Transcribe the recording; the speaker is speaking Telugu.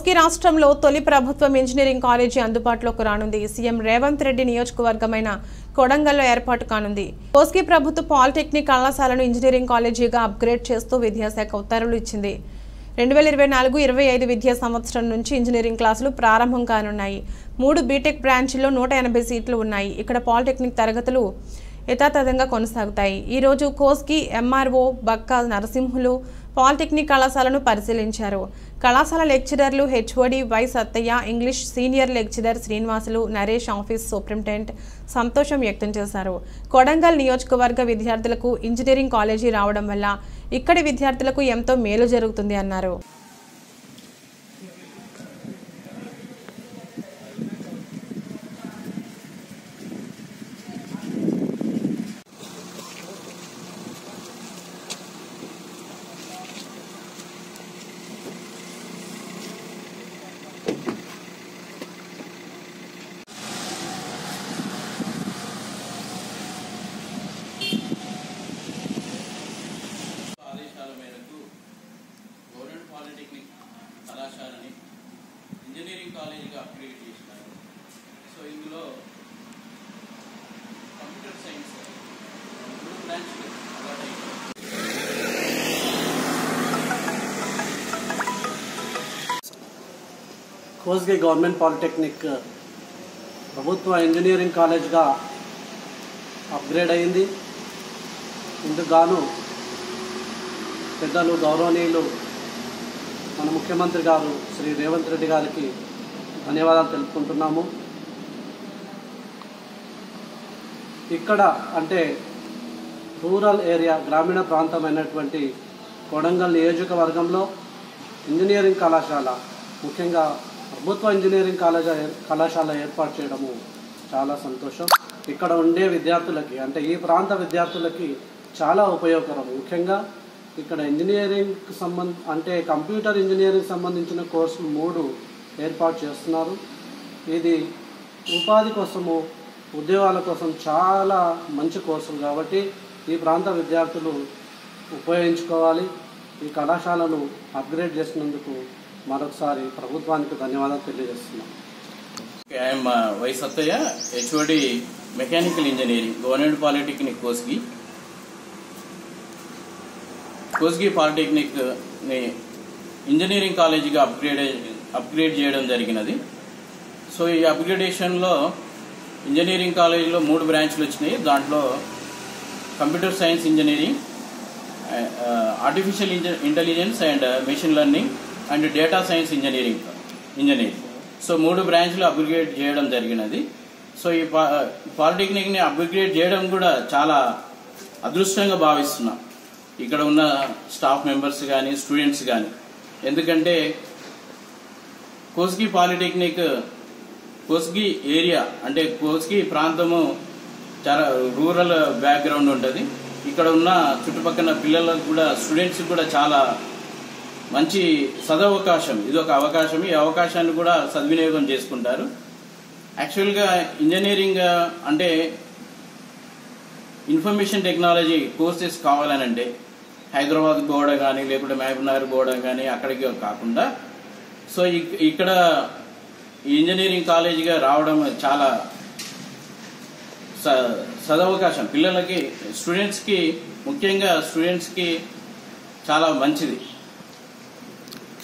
కోస్గి రాష్ట్రంలో తొలి ప్రభుత్వం ఇంజనీరింగ్ కాలేజీ అందుబాటులోకి రానుంది. సీఎం రేవంత్ రెడ్డి నియోజకవర్గమైన కొడంగల్లో ఏర్పాటు కానుంది. కోస్గి ప్రభుత్వ పాలిటెక్నిక్ కళాశాలను ఇంజనీరింగ్ కాలేజీగా అప్గ్రేడ్ చేస్తూ విద్యాశాఖ ఉత్తర్వులు ఇచ్చింది. 2024-25 విద్యా సంవత్సరం నుంచి ఇంజనీరింగ్ క్లాసులు ప్రారంభం కానున్నాయి. 3 బీటెక్ బ్రాంచ్ల్లో 180 సీట్లు ఉన్నాయి. ఇక్కడ పాలిటెక్నిక్ తరగతులు యథాతథంగా కొనసాగుతాయి. ఈ రోజు కోస్గి ఎంఆర్ఓ బక్కా నరసింహులు పాలిటెక్నిక్ కళాశాలను పరిశీలించారు. కళాశాల లెక్చరర్లు HOD Y Sattaiah, English senior lecturer Srinivasulu, Naresh office superintendent సంతోషం వ్యక్తం చేశారు. కొడంగల్ నియోజకవర్గ విద్యార్థులకు ఇంజనీరింగ్ కాలేజీ రావడం వల్ల ఇక్కడి విద్యార్థులకు ఎంతో మేలు జరుగుతుంది అన్నారు. కళాశాలని ఇంజనీరింగ్ కాలేజీగా అప్గ్రేడ్ చేసినారు. సో ఇందులో కంప్యూటర్ సైన్స్ 3 బ్రాంచ్లు కోస్గి గవర్నమెంట్ పాలిటెక్నిక్ ప్రభుత్వ ఇంజనీరింగ్ కాలేజ్గా అప్గ్రేడ్ అయింది. ఇందుకు గాను పెద్దలు గౌరవనీయులు మన ముఖ్యమంత్రి గారు శ్రీ రేవంత్ రెడ్డి గారికి ధన్యవాదాలు తెలుపుకుంటున్నాము. ఇక్కడ అంటే రూరల్ ఏరియా గ్రామీణ ప్రాంతమైనటువంటి కొడంగల్ నియోజకవర్గంలో ఇంజనీరింగ్ కళాశాల ముఖ్యంగా ప్రభుత్వ ఇంజనీరింగ్ కళాశాల ఏర్పాటు చేయడము చాలా సంతోషం. ఇక్కడ ఉండే విద్యార్థులకి అంటే ఈ ప్రాంత విద్యార్థులకి చాలా ఉపయోగకరం. ముఖ్యంగా ఇక్కడ ఇంజనీరింగ్ అంటే కంప్యూటర్ ఇంజనీరింగ్ సంబంధించిన కోర్సులు 3 ఏర్పాటు చేస్తున్నారు. ఇది ఉపాధి కోసము ఉద్యోగాల కోసం చాలా మంచి కోర్సులు కాబట్టి ఈ ప్రాంత విద్యార్థులు ఉపయోగించుకోవాలి. ఈ కళాశాలను అప్గ్రేడ్ చేసినందుకు మరొకసారి ప్రభుత్వానికి ధన్యవాదాలు తెలియజేస్తున్నాం. I'm Y Sattaiah, HOD mechanical engineering government polytechnic Kosgi polytechnic ని ఇంజనీరింగ్ కాలేజీగా అప్గ్రేడ్ చేయడం జరిగినది. సో ఈ అప్గ్రేడేషన్లో ఇంజనీరింగ్ కాలేజీలో 3 బ్రాంచ్లు వచ్చినాయి. దాంట్లో computer science engineering, artificial intelligence and machine learning and data science engineering. So 3 బ్రాంచ్లు అప్గ్రేడ్ చేయడం జరిగినది. సో ఈ పాలిటెక్నిక్ని అప్గ్రేడ్ చేయడం కూడా చాలా అదృష్టంగా భావిస్తున్నాం ఇక్కడ ఉన్న స్టాఫ్ మెంబర్స్ కానీ స్టూడెంట్స్ కానీ. ఎందుకంటే కోస్గి పాలిటెక్నిక్ కోస్గి ఏరియా అంటే కోస్గి ప్రాంతము చాలా రూరల్ బ్యాక్గ్రౌండ్ ఉంటుంది. ఇక్కడ ఉన్న చుట్టుపక్కల పిల్లలకు కూడా స్టూడెంట్స్ కూడా చాలా మంచి సదవకాశం. ఇది ఒక అవకాశం. ఈ అవకాశాన్ని కూడా సద్వినియోగం చేసుకుంటారు. యాక్చువల్గా ఇంజనీరింగ్ అంటే ఇన్ఫర్మేషన్ టెక్నాలజీ కోర్సెస్ కావాలనంటే హైదరాబాద్ పోవడం కానీ లేకుంటే మహబూబ్నగర్ పోవడం కానీ అక్కడికి కాకుండా సో ఇక్కడ ఇంజనీరింగ్ కాలేజీగా రావడం చాలా సదవకాశం. పిల్లలకి ముఖ్యంగా స్టూడెంట్స్కి చాలా మంచిది.